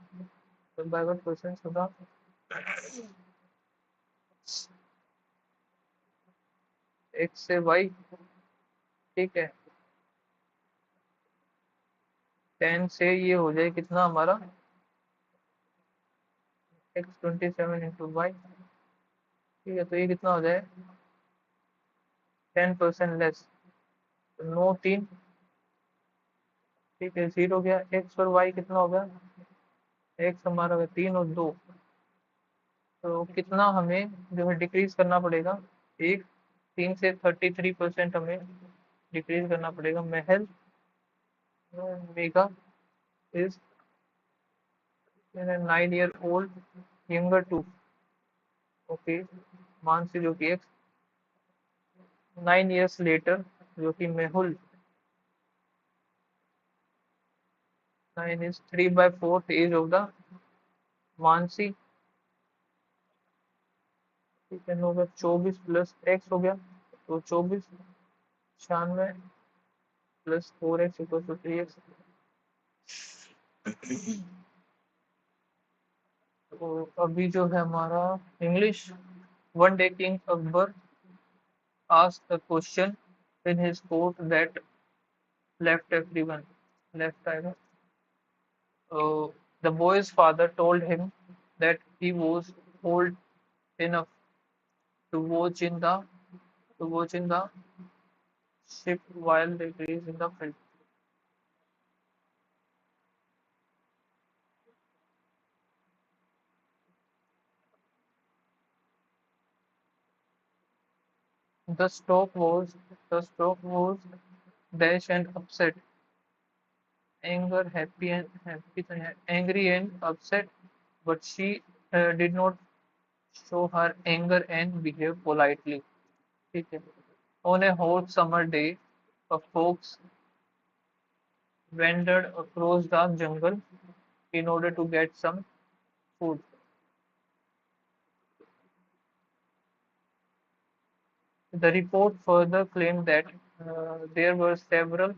by 1% होगा। x से y, ठीक है, 10 से ये हो जाए कितना हमारा, x 27 इंटू वाई, ठीक है, तो ये कितना हो जाए 10% लेस, तो 9 3, ठीक है, 0 हो गया। x और y कितना होगा, x हमारा होगा 3 और 2, तो कितना हमें जो है डिक्रीज करना पड़ेगा, एक 3 से 33% हमें डिक्रीज करना पड़ेगा। महल मेगा is 9 year old younger to, okay, Mansi जो कि एक्स 9 years लेटर, जो कि Mehul 9 is 3/4 age of the Mansi, ठीक है, होगा 24 प्लस एक्स हो गया, तो 24, 96 plus 4x equal to 3x। तो अभी जो है हमारा English, one day king Akbar asked a question in his court that left everyone left आएगा। The boy's father told him that he was old enough to watch in the ship while they graze in the field. The stock was the stock was dash and upset, angry and upset, but she did not show her anger and behave politely. ठीक है. On a hot summer day, a fox wandered across the jungle in order to get some food. The report further claimed that there were several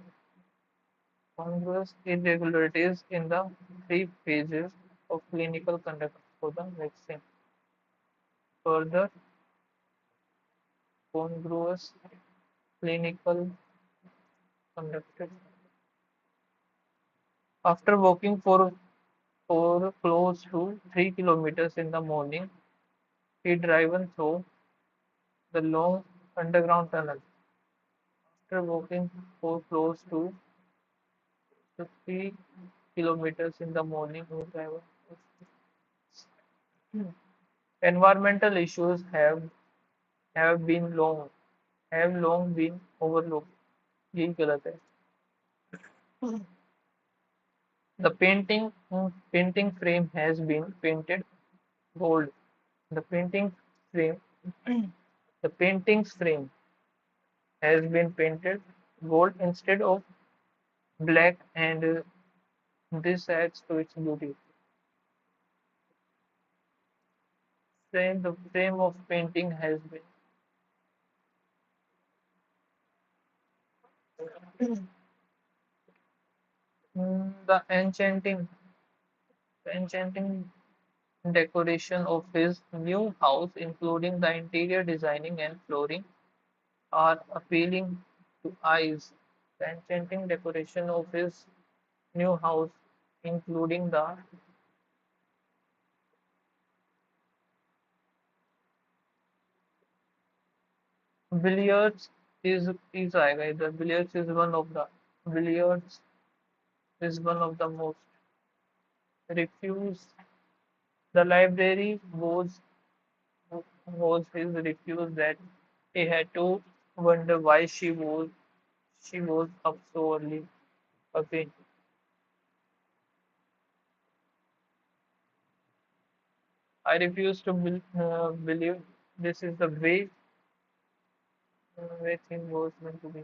congruous irregularities in the 3 phases of clinical conduct for the vaccine. Further, congruous clinical conducted. After walking for close to 3 kilometers in the morning, he driven through the long underground tunnel. After walking for close to 3 kilometers in the morning, he driven. Environmental issues have been long been overlooked. यही गलत है। The painting frame has been painted gold. The painting frame the painting's frame has been painted gold instead of black, and this adds to its beauty. The frame of painting has been the enchanting decoration of his new house, including the interior designing and flooring, are appealing to eyes. The enchanting decoration of his new house, including the billiards is आएगा इधर. Billiards is one of the most refused. The library was his refuse that he had to wonder why she was up so early again. I refuse to believe this is the way thing was meant to be.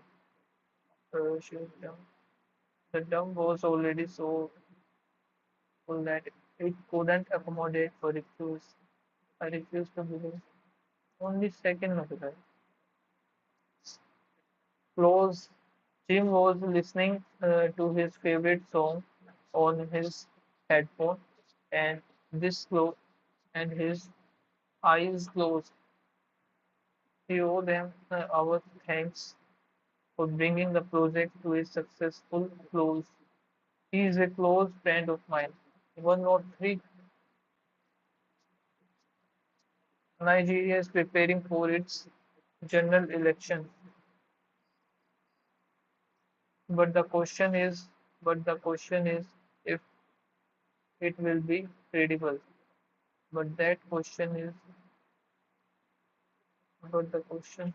She was dumb. The dumb was already so full that it couldn't accommodate for refuse. I refuse to believe. Only second of it. Close. Jim was listening to his favorite song on his headphone, and this close, and his eyes closed. He owed them our thanks for bringing the project to a successful close. He is a close friend of mine. 103. Nigeria is preparing for its general election, but the question is, but the question is if it will be credible. But that question is, but the question,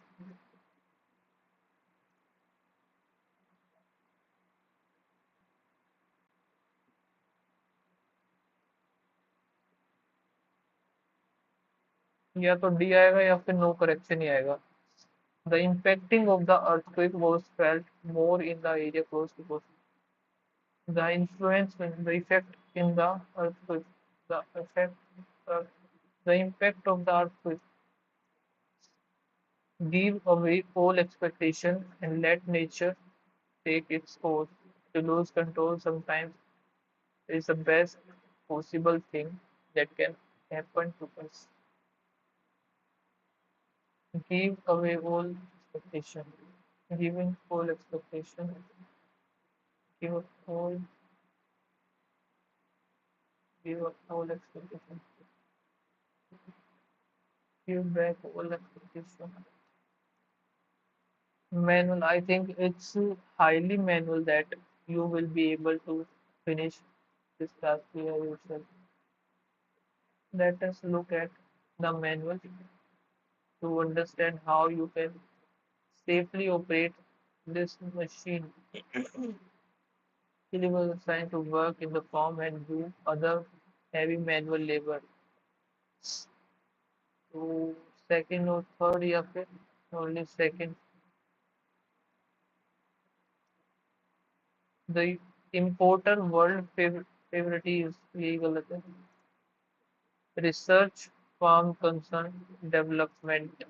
या तो डी आएगा या फिर नो करेक्शन ही आएगा. The impacting of the earthquake was felt more in the area close to coast. The effect in the earthquake, the effect, uh, the impact of the earthquake give away all expectation and let nature take its course. To lose control sometimes is the best possible thing that can happen to us. Give away all expectation. Giving all expectation. Give all give up all expectation. Give back all expectation. Manual, I think it's highly manual that you will be able to finish this task here yourself. Let us look at the manual to understand how you can safely operate this machine. He was assigned to work in the farm and do other heavy manual labor. So second or third या फिर only second. The importer world favorite is यही गलत है. Research farm concern development.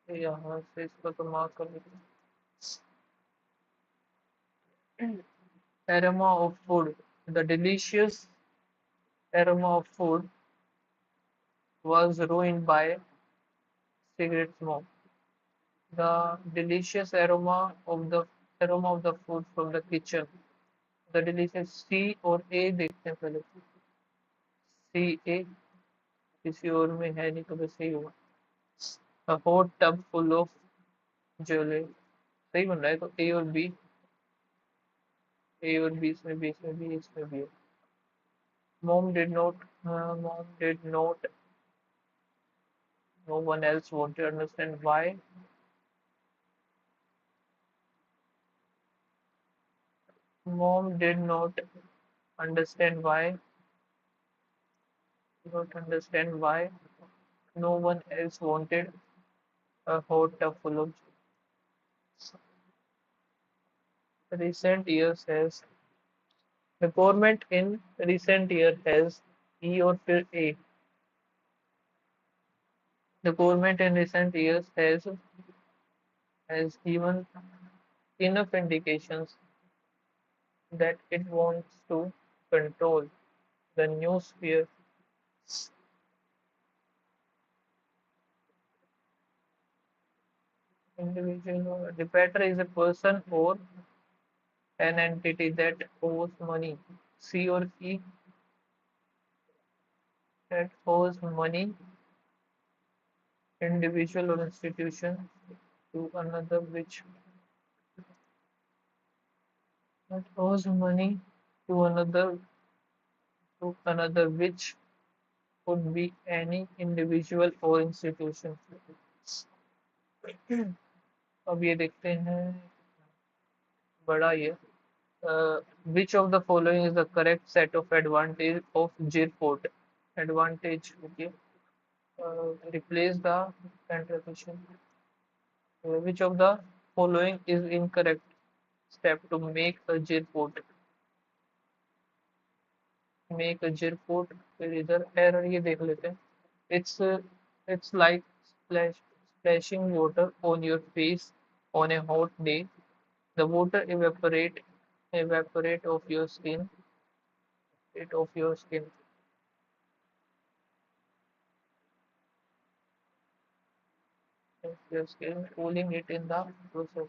यहाँ से इसको तो मार्क कर लेते हैं. Aroma of food. The delicious aroma of food was ruined by cigarette smoke. The delicious aroma of the food from the kitchen. The delicious C और A देखते हैं पहले. सी ए किसी और में है नहीं तो बस सही होगा. A hot tub full of jelly. सही बन रहा है तो ए और बी इसमें भी है. Mom did not, no one else wanted to understand why. Mom did not understand why no one else wanted a hot tub full of jelly. recent years has the government in recent year has E or फिर A. The government in recent years has given enough indications that it wants to control the new sphere. Individual debtor is a person or an entity that owes money. C or E that owes money, individual or institution to another which that owes money to another which could be any individual or institution. अब ये देखते हैं बड़ा ये which of the following is the correct set of advantage of Jirport? Advantage, okay. Replace the contribution. Which of the following is incorrect step to make a Jirport? Make a Jirport. फिर इधर error ये देख लेते हैं. It's like splashing water on your face on a hot day. The water evaporate of your skin, it of your skin. Of your skin, cooling it in the process.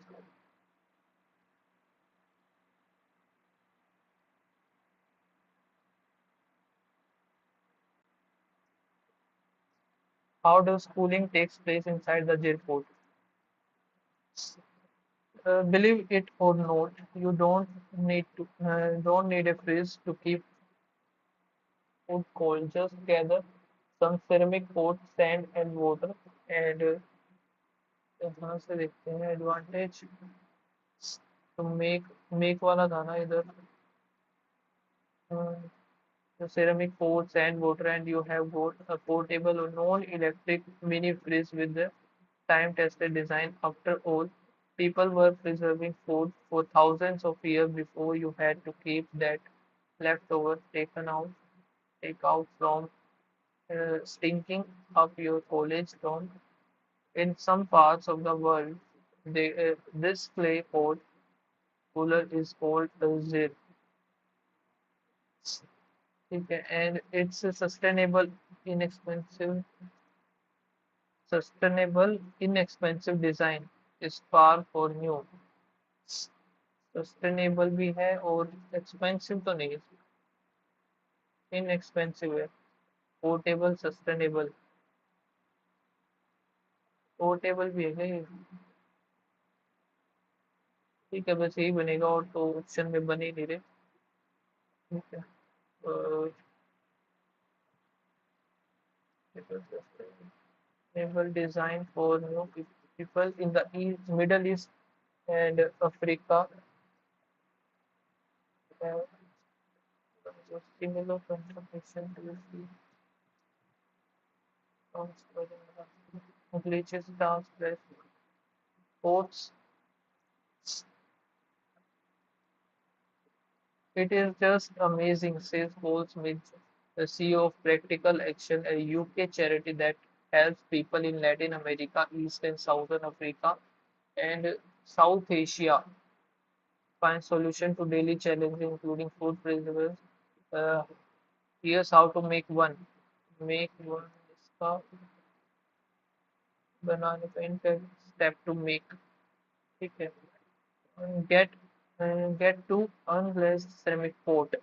How does cooling takes place inside the Jirport? Believe it or not, you don't need a fridge to keep food cold. Just gather some ceramic pot, sand, and water, and यहाँ से देखते हैं एडवांटेज तो मेक वाला था ना इधर the ceramic pots and water and you have got a portable or non-electric mini fridge with the time-tested design. After all, people were preserving food for thousands of years before you had to keep that leftover take out from stinking up your college lawn. In some parts of the world, this clay pot cooler is called a zip. Okay, and it's a inexpensive, inexpensive design is far for new. Sustainable भी है और एक्सपेंसिव तो नहीं है इनएक्सपेंसिव है पोर्टेबल सस्टेनेबल पोर्टेबल भी है क्या ये ठीक है बस यही बनेगा और तो ऑप्शन में बन ही नहीं रहे ठीक है sustainable design for new people in the Middle East and Africa. Similar contribution to the glitches, dance, press, sports. It is just amazing, says Goldsmith, the CEO of Practical Action, a UK charity that helps people in Latin America, East and Southern Africa, and South Asia find solution to daily challenges, including food preservation. Uh, Here's how to make one. Make one इसका बनाने का इनका step to make ठीक है get get to unglazed ceramic pot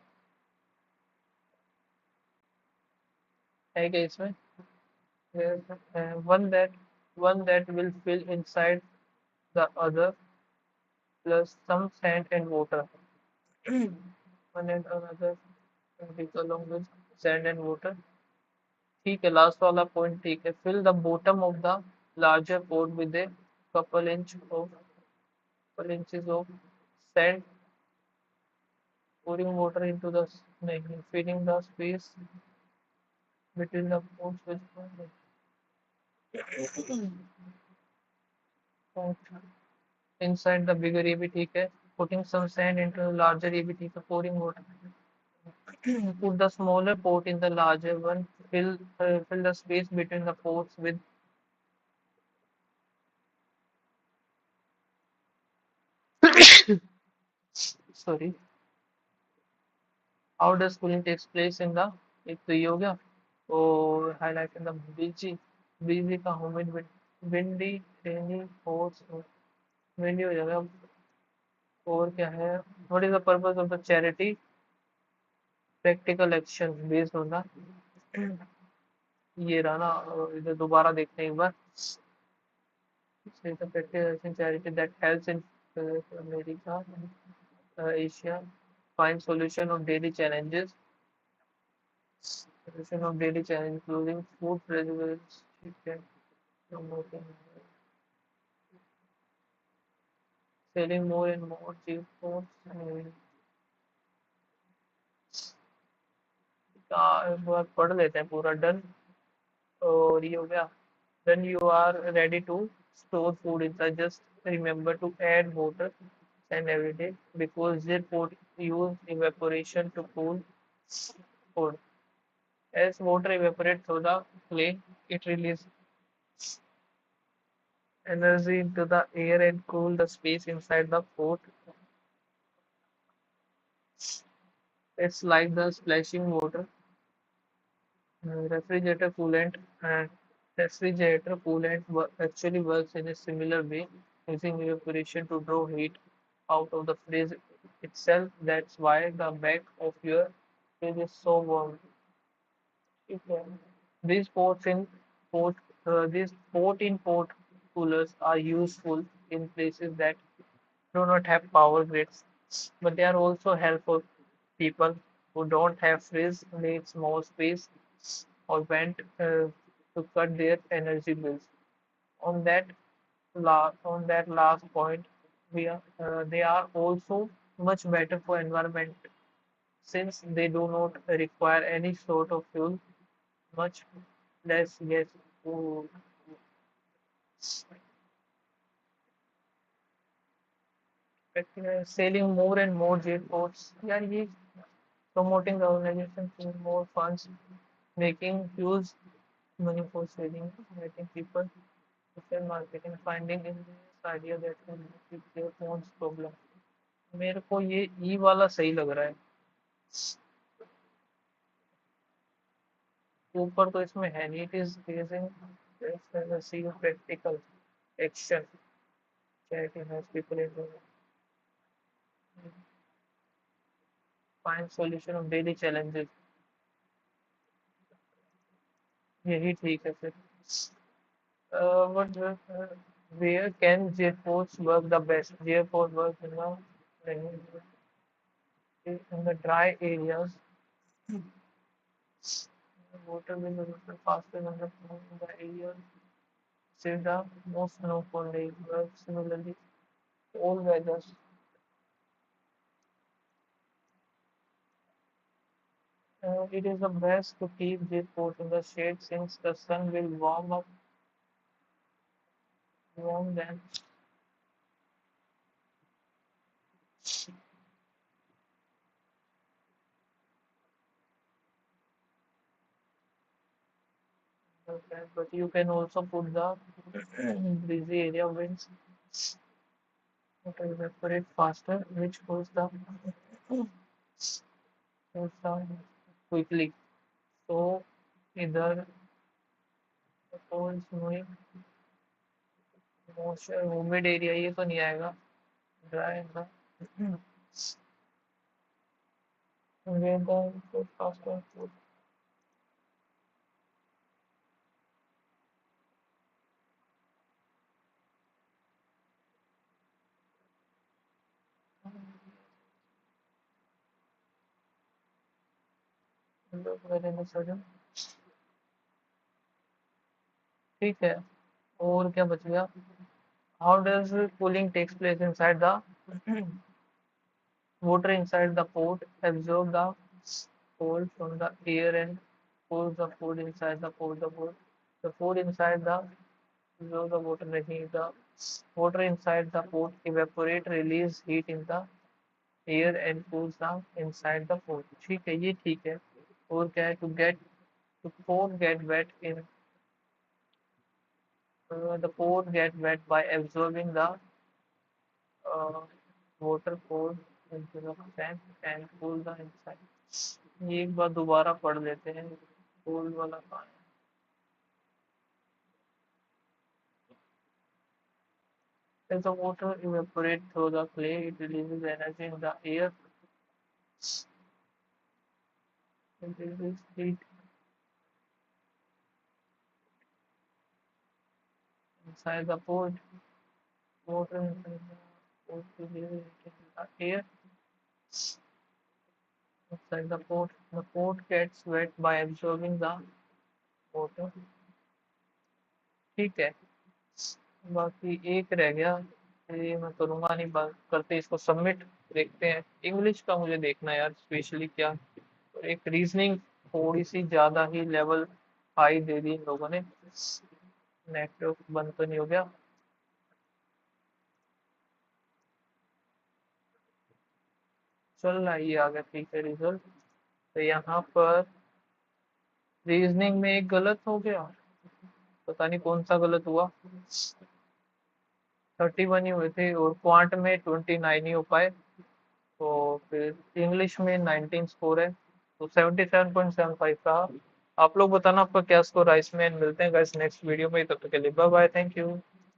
है क्या इसमें one that will fill inside the other plus some sand and water one and another will along with sand and water ठीक है लास्ट वाला पॉइंट ठीक है fill the bottom of the larger pot with a couple inches of sand pouring water into the filling the space between the pots with inside the bigger, ये भी ठीक है. Putting some sand into the larger, ये भी ठीक है. Pouring water. Put the smaller pot in the larger one. Fill the space between the pots with. Sorry. How does cooling takes place in the, एक तो ये हो गया. और हाईलाइट इन द बीजी, बीजी का ह्यूमिड, विंडी, रेनी, हॉट, विंडी हो जाएगा. और क्या है? What is the purpose of the charity? Practical action based on the, ये रहा ना. इधर दोबारा देखते हैं एक बार. It's a practical action charity that helps in America, Asia, find solution of daily challenges. Solution of daily challenge, including food preservation, promoting, selling more and more cheap foods. एक बार पढ़ लेते हैं पूरा. डन. और ये हो गया. When you are ready to store food inside, just remember to add water and every day, because they put use evaporation to cool food. As water evaporates through the flame, it releases energy into the air and cool the space inside the pot. It's like the splashing water. Refrigerator coolant and refrigerator coolant actually works in a similar way, using evaporation to draw heat out of the fridge itself. That's why the back of your fridge is so warm. Okay. These pots in port these port in port coolers are useful in places that do not have power grids, but they are also helpful people who don't have fridge, need small space, or want to cut their energy bills. On that on that last point, they are also much better for environment, since they do not require any sort of fuel, much less gas. to Selling more and more jet boats. Yeah, he promoting the organization to more funds, making huge money for selling, getting people to sell marketing, finding in this idea that can fix their phone's problem. मेरे को ये ई वाला सही लग रहा है. ऊपर तो इसमें है नहीं. It is basically practical action, charity has people in find solution of daily challenges. यही ठीक है फिर. What where can J-force work the best? J-force works in the dry areas. Water will be faster than the area. Say the most snowfall days work similarly. All weathers. It is the best to keep J-force in the shade, since the sun will warm them. Okay, but you can also put the breezy area winds to evaporate faster, which cools down quickly. So either cold, snowy, moisture, humid area, ये तो नहीं आएगा. Dry ना. Weather cool faster. Cool. Weather in a sudden. ठीक है. और क्या बच गया? How does cooling takes place inside the water inside the pot? Absorb the cold from the air and cools the food inside the pot. The food inside the absorb the water नहीं. The Water inside the pot evaporate, release heat in the air and cools down inside the pot. ठीक है, ये ठीक है। और क्या है? To pot get wet in the pot get wet by absorbing the uh, water poured into the pan and cool the inside। ये एक बार दोबारा पढ़ लेते हैं। cool वाला पानी। As the water evaporates through the clay, it releases energy in the air. It releases heat inside the pot. Water inside the pot releases heat in the air inside the pot. The pot gets wet by absorbing the water। ठीक है। बाकी एक रह गया। ये मैं करूँगा नहीं, बात करते इसको सबमिट। देखते हैं इंग्लिश का, मुझे देखना है यार स्पेशली क्या। और एक रीजनिंग थोड़ी सी ज्यादा ही लेवल हाई दे दी इन लोगों ने। नेटवर्क बंद तो नहीं हो गया? चल रहा है, ये आ गया ठीक है रिजल्ट। तो यहाँ पर रीजनिंग में एक गलत हो गया। पता नहीं कौन सा गलत हुआ। 31 ही हुए थे और क्वांट में 29 ही हो पाए। तो फिर इंग्लिश में 19 स्कोर है, तो 77.75 रहा। आप लोग बताना आपका क्या स्कोर है इसमें। मिलते हैं गाइस नेक्स्ट वीडियो में, तब तक के लिए बाय बाय, थैंक यू।